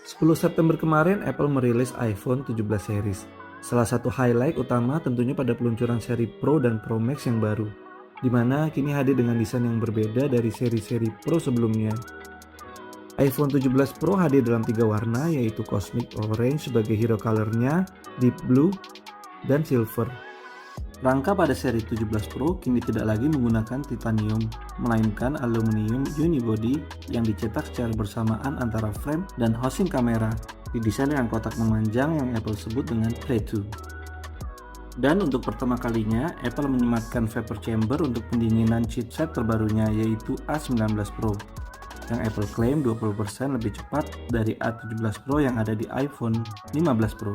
10 September kemarin Apple merilis iPhone 17 series. Salah satu highlight utama tentunya pada peluncuran seri Pro dan Pro Max yang baru, di mana kini hadir dengan desain yang berbeda dari seri-seri Pro sebelumnya. iPhone 17 Pro hadir dalam 3 warna, yaitu Cosmic Orange sebagai hero colornya, Deep Blue, dan Silver. Rangka pada seri 17 Pro kini tidak lagi menggunakan titanium, melainkan aluminium unibody yang dicetak secara bersamaan antara frame dan housing kamera, didesain dengan kotak memanjang yang Apple sebut dengan Play 2. Dan untuk pertama kalinya, Apple menyematkan vapor chamber untuk pendinginan chipset terbarunya, yaitu A19 Pro, yang Apple klaim 20% lebih cepat dari A17 Pro yang ada di iPhone 15 Pro.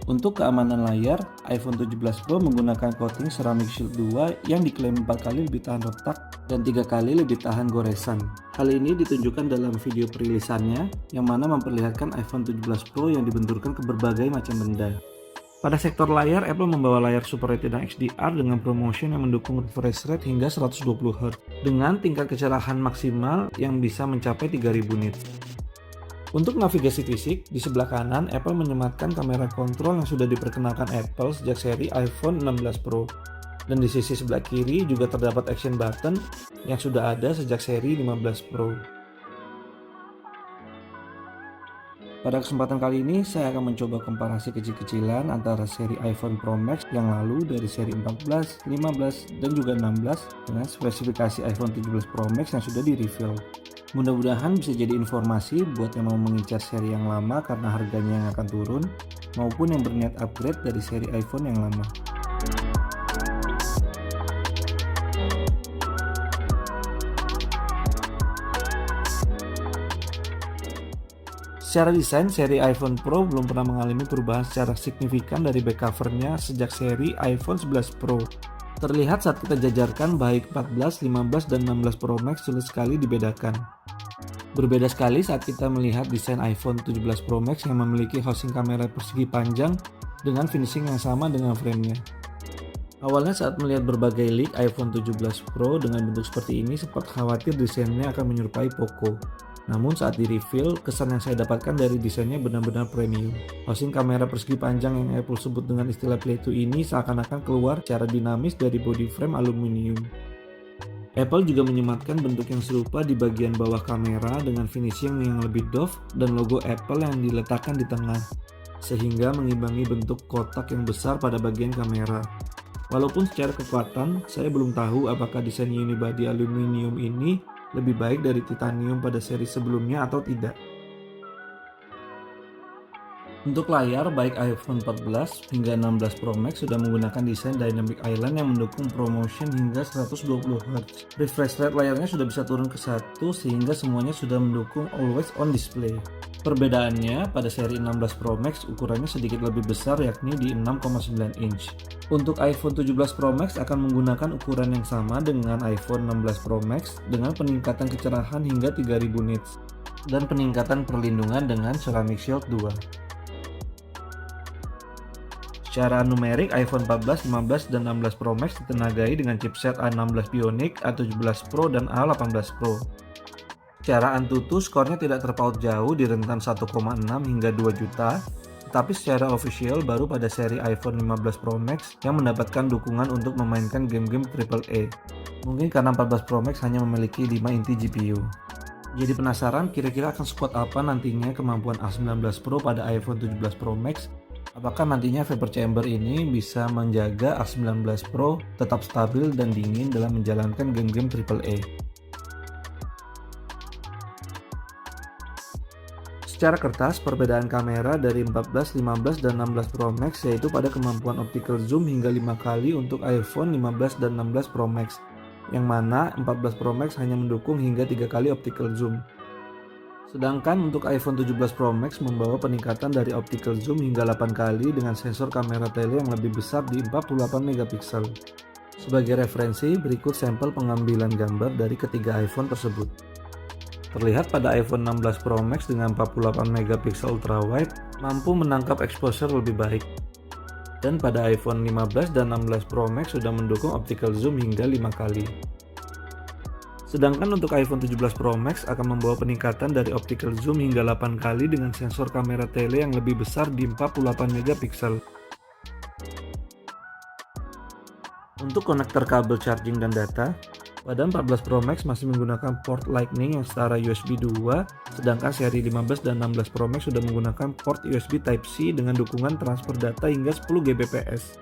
Untuk keamanan layar, iPhone 17 Pro menggunakan coating Ceramic Shield 2 yang diklaim 4 kali lebih tahan retak dan 3 kali lebih tahan goresan. Hal ini ditunjukkan dalam video perilisannya, yang mana memperlihatkan iPhone 17 Pro yang dibenturkan ke berbagai macam benda. Pada sektor layar, Apple membawa layar Super Retina XDR dengan ProMotion yang mendukung refresh rate hingga 120Hz dengan tingkat kecerahan maksimal yang bisa mencapai 3000 nits. Untuk navigasi fisik, di sebelah kanan Apple menyematkan kamera kontrol yang sudah diperkenalkan Apple sejak seri iPhone 16 Pro. Dan di sisi sebelah kiri juga terdapat action button yang sudah ada sejak seri 15 Pro. Pada kesempatan kali ini, saya akan mencoba komparasi kecil-kecilan antara seri iPhone Pro Max yang lalu dari seri 14, 15, dan juga 16 dengan spesifikasi iPhone 17 Pro Max yang sudah di-reveal. Mudah-mudahan bisa jadi informasi buat yang mau mengincar seri yang lama karena harganya yang akan turun, maupun yang berniat upgrade dari seri iPhone yang lama. Secara desain, seri iPhone Pro belum pernah mengalami perubahan secara signifikan dari back covernya sejak seri iPhone 11 Pro. Terlihat saat kita jajarkan baik 14, 15, dan 16 Pro Max sulit sekali dibedakan. Berbeda sekali saat kita melihat desain iPhone 17 Pro Max yang memiliki housing kamera persegi panjang dengan finishing yang sama dengan framenya. Awalnya saat melihat berbagai leak iPhone 17 Pro dengan bentuk seperti ini, sempat khawatir desainnya akan menyerupai Poco. Namun saat di-reveal, kesan yang saya dapatkan dari desainnya benar-benar premium. Housing kamera persegi panjang yang Apple sebut dengan istilah Play 2 ini seakan-akan keluar secara dinamis dari body frame aluminium. Apple juga menyematkan bentuk yang serupa di bagian bawah kamera dengan finishing yang lebih doff dan logo Apple yang diletakkan di tengah, sehingga mengimbangi bentuk kotak yang besar pada bagian kamera. Walaupun secara kekuatan, saya belum tahu apakah desain unibody aluminium ini lebih baik dari titanium pada seri sebelumnya atau tidak. Untuk layar, baik iPhone 14 hingga 16 Pro Max sudah menggunakan desain Dynamic Island yang mendukung ProMotion hingga 120Hz. Refresh rate layarnya sudah bisa turun ke 1 sehingga semuanya sudah mendukung Always On Display. Perbedaannya, pada seri 16 Pro Max ukurannya sedikit lebih besar, yakni di 6,9 inch. Untuk iPhone 17 Pro Max akan menggunakan ukuran yang sama dengan iPhone 16 Pro Max dengan peningkatan kecerahan hingga 3000 nits dan peningkatan perlindungan dengan Ceramic Shield 2. Secara numerik, iPhone 14, 15, dan 16 Pro Max ditenagai dengan chipset A16 Bionic, A17 Pro, dan A18 Pro. Secara Antutu, skornya tidak terpaut jauh di rentan 1,6 hingga 2 juta, tetapi secara official baru pada seri iPhone 15 Pro Max yang mendapatkan dukungan untuk memainkan game-game AAA. Mungkin karena 14 Pro Max hanya memiliki 5 inti GPU. Jadi penasaran kira-kira akan sekuat apa nantinya kemampuan A19 Pro pada iPhone 17 Pro Max? Apakah nantinya vapor chamber ini bisa menjaga A19 Pro tetap stabil dan dingin dalam menjalankan game-game AAA? Secara kertas, perbedaan kamera dari 14, 15, dan 16 Pro Max yaitu pada kemampuan optical zoom hingga 5 kali untuk iPhone 15 dan 16 Pro Max, yang mana 14 Pro Max hanya mendukung hingga 3 kali optical zoom. Sedangkan untuk iPhone 17 Pro Max membawa peningkatan dari optical zoom hingga 8 kali dengan sensor kamera tele yang lebih besar di 48 megapiksel. Sebagai referensi, berikut sampel pengambilan gambar dari ketiga iPhone tersebut. Terlihat pada iPhone 16 Pro Max dengan 48 megapiksel ultrawide mampu menangkap exposure lebih baik. Dan pada iPhone 15 dan 16 Pro Max sudah mendukung optical zoom hingga 5 kali. Sedangkan untuk iPhone 17 Pro Max akan membawa peningkatan dari optical zoom hingga 8 kali dengan sensor kamera tele yang lebih besar di 48 megapiksel. Untuk konektor kabel charging dan data, pada 14 Pro Max masih menggunakan port Lightning yang setara USB 2, sedangkan seri 15 dan 16 Pro Max sudah menggunakan port USB Type-C dengan dukungan transfer data hingga 10 Gbps,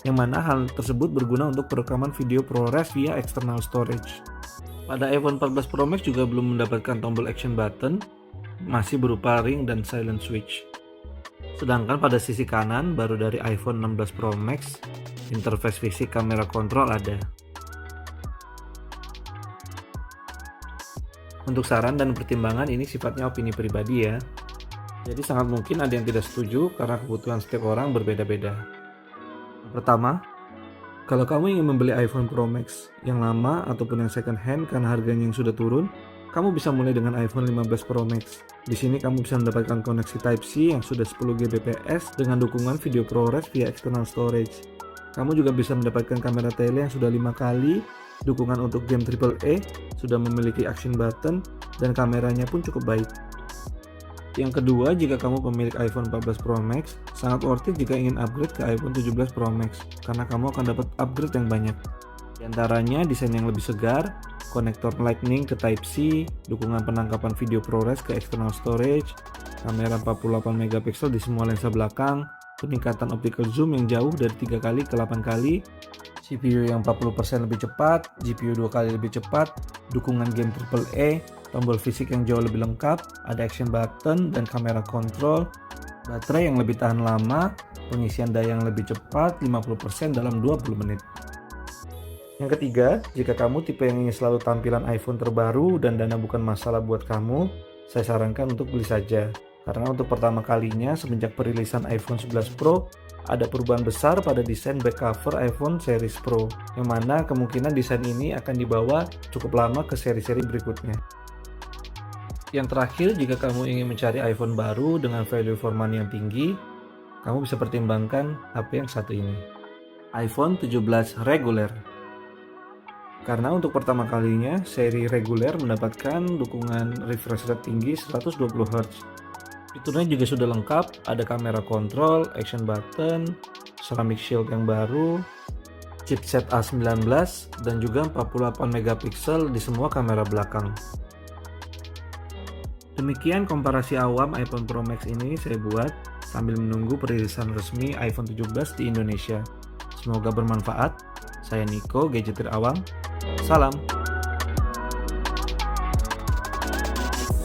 yang mana hal tersebut berguna untuk perekaman video ProRes via external storage. Pada iPhone 14 Pro Max juga belum mendapatkan tombol action button, masih berupa ring dan silent switch. Sedangkan pada sisi kanan, baru dari iPhone 16 Pro Max, interface fisik kamera kontrol ada. Untuk saran dan pertimbangan ini sifatnya opini pribadi ya. Jadi sangat mungkin ada yang tidak setuju karena kebutuhan setiap orang berbeda-beda. Pertama, kalau kamu ingin membeli iPhone Pro Max yang lama ataupun yang second hand karena harganya yang sudah turun, kamu bisa mulai dengan iPhone 15 Pro Max. Di sini kamu bisa mendapatkan koneksi Type-C yang sudah 10 Gbps dengan dukungan video ProRes via external storage. Kamu juga bisa mendapatkan kamera tele yang sudah 5 kali, dukungan untuk game AAA, sudah memiliki action button, dan kameranya pun cukup baik. Yang kedua, jika kamu pemilik iPhone 14 Pro Max, sangat worth it jika ingin upgrade ke iPhone 17 Pro Max, karena kamu akan dapat upgrade yang banyak. Di antaranya desain yang lebih segar, konektor Lightning ke Type-C, dukungan penangkapan video ProRes ke external storage, kamera 48 megapiksel di semua lensa belakang, peningkatan optical zoom yang jauh dari 3 kali ke 8 kali, CPU yang 40% lebih cepat, GPU 2 kali lebih cepat, dukungan game AAA, tombol fisik yang jauh lebih lengkap, ada action button dan kamera kontrol, baterai yang lebih tahan lama, pengisian daya yang lebih cepat 50% dalam 20 menit. Yang ketiga, jika kamu tipe yang ingin selalu tampilan iPhone terbaru dan dana bukan masalah buat kamu, saya sarankan untuk beli saja. Karena untuk pertama kalinya semenjak perilisan iPhone 11 Pro, ada perubahan besar pada desain back cover iPhone series Pro, yang mana kemungkinan desain ini akan dibawa cukup lama ke seri-seri berikutnya. Yang terakhir, jika kamu ingin mencari iPhone baru dengan value for money yang tinggi, kamu bisa pertimbangkan HP yang satu ini, iPhone 17 reguler. Karena untuk pertama kalinya, seri reguler mendapatkan dukungan refresh rate tinggi 120 Hz. Fiturnya juga sudah lengkap, ada kamera kontrol, action button, ceramic shield yang baru, chipset A19, dan juga 48 megapiksel di semua kamera belakang. Demikian komparasi awam iPhone Pro Max ini saya buat sambil menunggu perilisan resmi iPhone 17 di Indonesia. Semoga bermanfaat. Saya Niko, Gadgeter Awam. Salam.